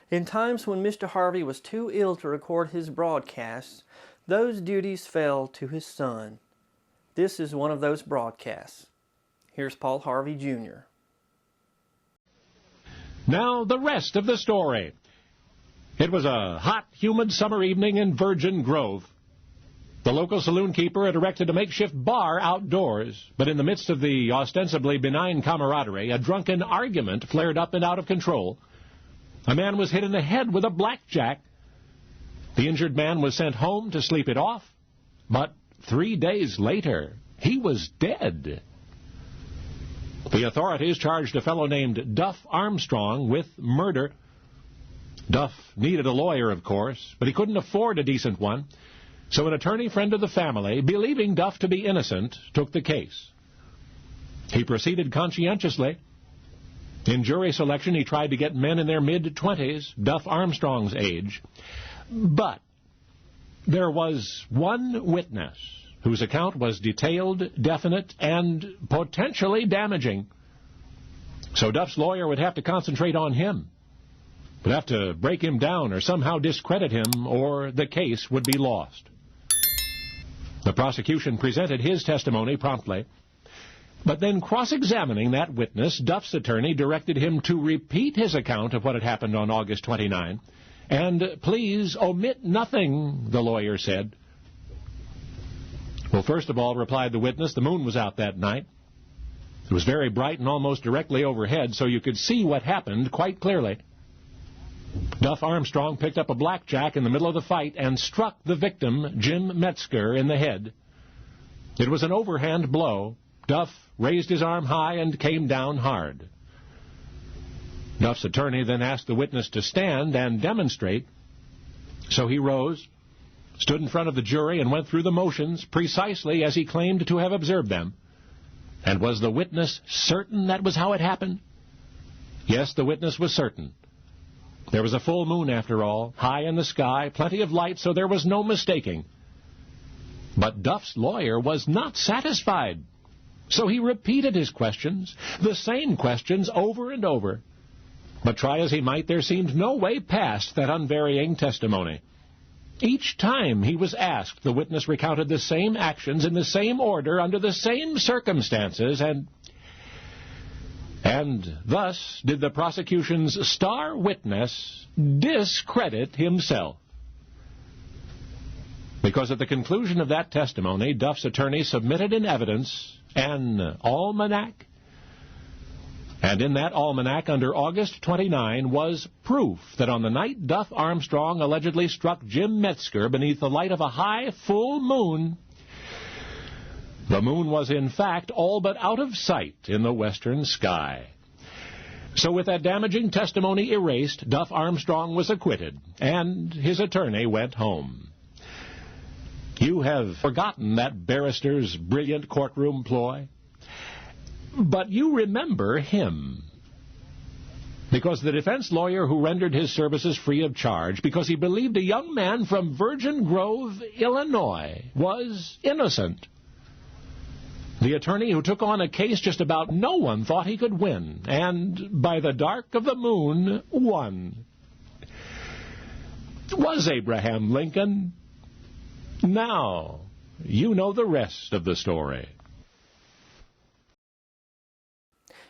In times when Mr. Harvey was too ill to record his broadcasts, those duties fell to his son. This is one of those broadcasts. Here's Paul Harvey, Jr. Now the rest of the story. It was a hot, humid summer evening in Virgin Grove. The local saloon keeper had erected a makeshift bar outdoors, but in the midst of the ostensibly benign camaraderie, a drunken argument flared up and out of control. A man was hit in the head with a blackjack. The injured man was sent home to sleep it off, but 3 days later, he was dead. The authorities charged a fellow named Duff Armstrong with murder. Duff needed a lawyer, of course, but he couldn't afford a decent one, so an attorney friend of the family, believing Duff to be innocent, took the case. He proceeded conscientiously. In jury selection, he tried to get men in their mid-20s, Duff Armstrong's age. But there was one witness whose account was detailed, definite, and potentially damaging. So Duff's lawyer would have to concentrate on him. Would have to break him down or somehow discredit him, or the case would be lost. The prosecution presented his testimony promptly, but then cross-examining that witness, Duff's attorney directed him to repeat his account of what had happened on August 29, and please omit nothing, the lawyer said. Well, first of all, replied the witness, the moon was out that night. It was very bright and almost directly overhead, so you could see what happened quite clearly. Duff Armstrong picked up a blackjack in the middle of the fight and struck the victim, Jim Metzger, in the head. It was an overhand blow. Duff raised his arm high and came down hard. Duff's attorney then asked the witness to stand and demonstrate. So he rose, stood in front of the jury, and went through the motions precisely as he claimed to have observed them. And was the witness certain that was how it happened? Yes, the witness was certain. There was a full moon, after all, high in the sky, plenty of light, so there was no mistaking. But Duff's lawyer was not satisfied. So he repeated his questions, the same questions over and over. But try as he might, there seemed no way past that unvarying testimony. Each time he was asked, the witness recounted the same actions in the same order under the same circumstances, and thus did the prosecution's star witness discredit himself. Because at the conclusion of that testimony, Duff's attorney submitted in evidence an almanac. And in that almanac, under August 29, was proof that on the night Duff Armstrong allegedly struck Jim Metzger beneath the light of a high, full moon, the moon was in fact all but out of sight in the western sky. So with that damaging testimony erased, Duff Armstrong was acquitted, and his attorney went home. You have forgotten that barrister's brilliant courtroom ploy, but you remember him. Because the defense lawyer who rendered his services free of charge, because he believed a young man from Virgin Grove, Illinois, was innocent. The attorney who took on a case just about no one thought he could win, and by the dark of the moon, won. Was Abraham Lincoln. Now, you know the rest of the story.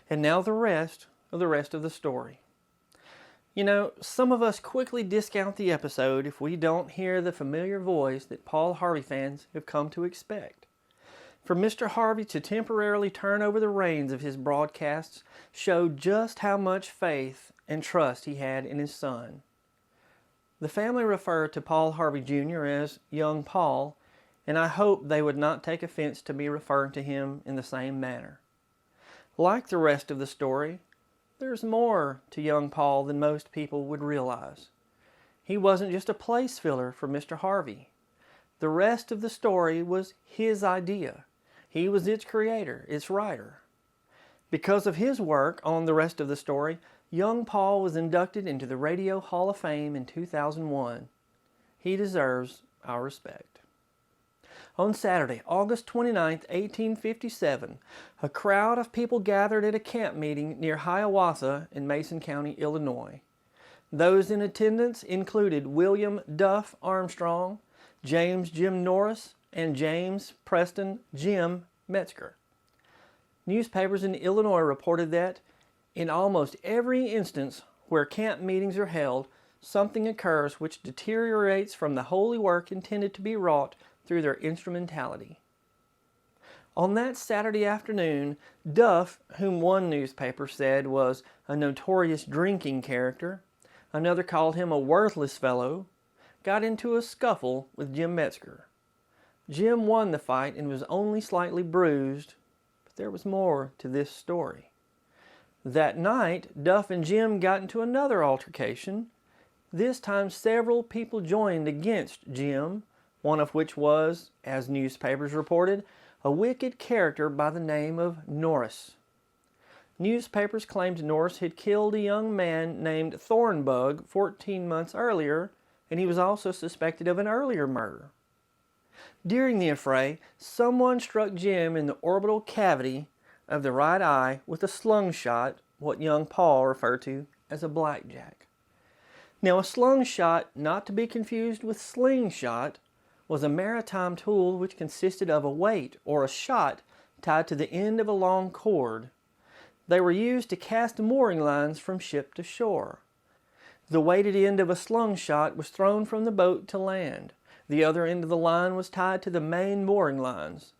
And now the rest of the story. You know, some of us quickly discount the episode if we don't hear the familiar voice that Paul Harvey fans have come to expect. For Mr. Harvey to temporarily turn over the reins of his broadcasts showed just how much faith and trust he had in his son. The family referred to Paul Harvey Jr. as Young Paul, and I hope they would not take offense to me referring to him in the same manner. Like the rest of the story, there's more to young Paul than most people would realize. He wasn't just a place filler for Mr. Harvey. The rest of the story was his idea. He was its creator, its writer. Because of his work on the rest of the story, young Paul was inducted into the Radio Hall of Fame in 2001. He deserves our respect. On Saturday, August 29, 1857, a crowd of people gathered at a camp meeting near Hiawatha in Mason County, Illinois. Those in attendance included William Duff Armstrong, James Jim Norris, and James Preston Jim Metzger. Newspapers in Illinois reported that in almost every instance where camp meetings are held, something occurs which deteriorates from the holy work intended to be wrought through their instrumentality. On that Saturday afternoon, Duff, whom one newspaper said was a notorious drinking character, another called him a worthless fellow, got into a scuffle with Jim Metzger. Jim won the fight and was only slightly bruised, but there was more to this story. That night, Duff and Jim got into another altercation. This time several people joined against Jim, one of which was, as newspapers reported, a wicked character by the name of Norris. Newspapers claimed Norris had killed a young man named Thornbug 14 months earlier, and he was also suspected of an earlier murder. During the affray, someone struck Jim in the orbital cavity of the right eye with a slungshot, what young Paul referred to as a blackjack. Now, a slungshot, not to be confused with slingshot, was a maritime tool which consisted of a weight or a shot tied to the end of a long cord. They were used to cast mooring lines from ship to shore. The weighted end of a slungshot was thrown from the boat to land. The other end of the line was tied to the main mooring lines.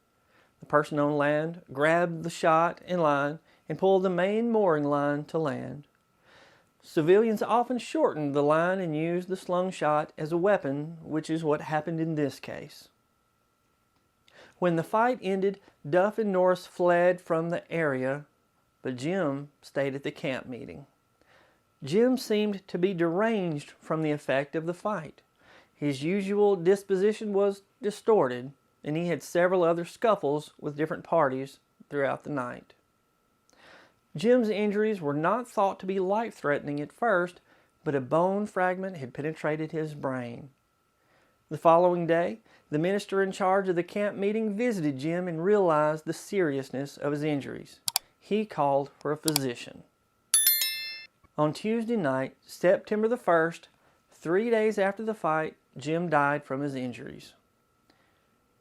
The person on land grabbed the shot and line and pulled the main mooring line to land. Civilians often shortened the line and used the slungshot as a weapon, which is what happened in this case. When the fight ended, Duff and Norris fled from the area, but Jim stayed at the camp meeting. Jim seemed to be deranged from the effect of the fight. His usual disposition was distorted, and he had several other scuffles with different parties throughout the night. Jim's injuries were not thought to be life-threatening at first, but a bone fragment had penetrated his brain. The following day, the minister in charge of the camp meeting visited Jim and realized the seriousness of his injuries. He called for a physician. On Tuesday night, September the 1st, 3 days after the fight, Jim died from his injuries.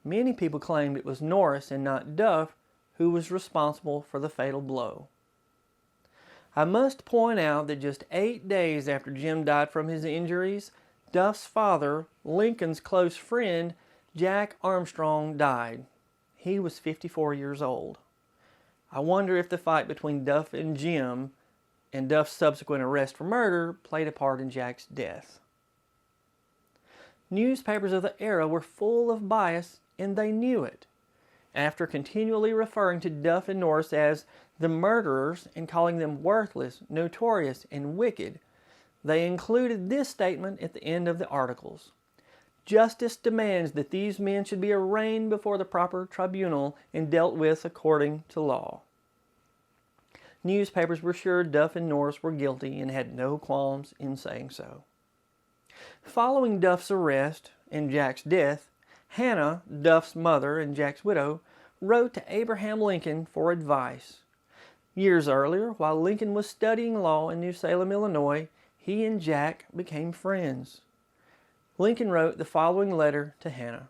Many people claimed it was Norris and not Duff who was responsible for the fatal blow. I must point out that just 8 days after Jim died from his injuries, Duff's father, Lincoln's close friend, Jack Armstrong, died. He was 54 years old. I wonder if the fight between Duff and Jim and Duff's subsequent arrest for murder played a part in Jack's death. Newspapers of the era were full of bias, and they knew it. After continually referring to Duff and Norris as the murderers and calling them worthless, notorious, and wicked, they included this statement at the end of the articles. Justice demands that these men should be arraigned before the proper tribunal and dealt with according to law. Newspapers were sure Duff and Norris were guilty and had no qualms in saying so. Following Duff's arrest and Jack's death, Hannah, Duff's mother and Jack's widow, wrote to Abraham Lincoln for advice. Years earlier, while Lincoln was studying law in New Salem, Illinois, he and Jack became friends. Lincoln wrote the following letter to Hannah.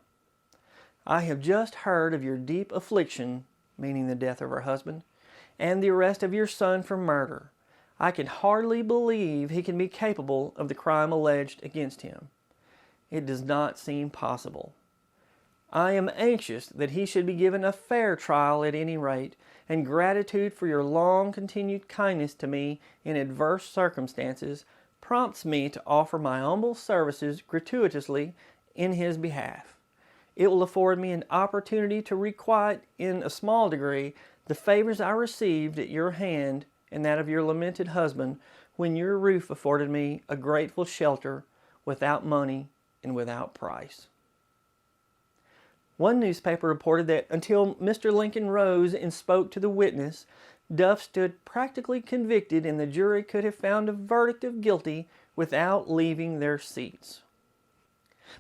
I have just heard of your deep affliction, meaning the death of her husband, and the arrest of your son for murder. I can hardly believe he can be capable of the crime alleged against him. It does not seem possible. I am anxious that he should be given a fair trial at any rate, and gratitude for your long-continued kindness to me in adverse circumstances prompts me to offer my humble services gratuitously in his behalf. It will afford me an opportunity to requite in a small degree the favors I received at your hand and that of your lamented husband when your roof afforded me a grateful shelter without money and without price. One newspaper reported that until Mr. Lincoln rose and spoke to the witness, Duff stood practically convicted and the jury could have found a verdict of guilty without leaving their seats.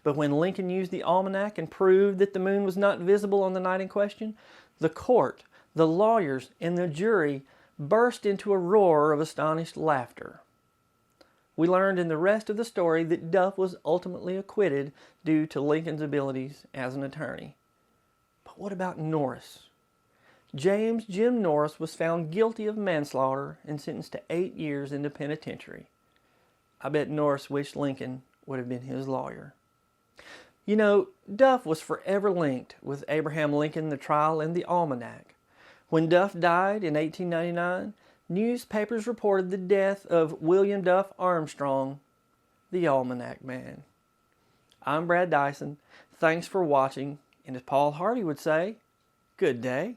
But when Lincoln used the Almanac and proved that the moon was not visible on the night in question, the court, the lawyers, and the jury burst into a roar of astonished laughter. We learned in the rest of the story that Duff was ultimately acquitted due to Lincoln's abilities as an attorney. But what about Norris? James Jim Norris was found guilty of manslaughter and sentenced to 8 years in the penitentiary. I bet Norris wished Lincoln would have been his lawyer. You know, Duff was forever linked with Abraham Lincoln, the trial, and the Almanac. When Duff died in 1899, newspapers reported the death of William Duff Armstrong, the Almanac Man. I'm Brad Dison. Thanks for watching, and as Paul Harvey would say, good day.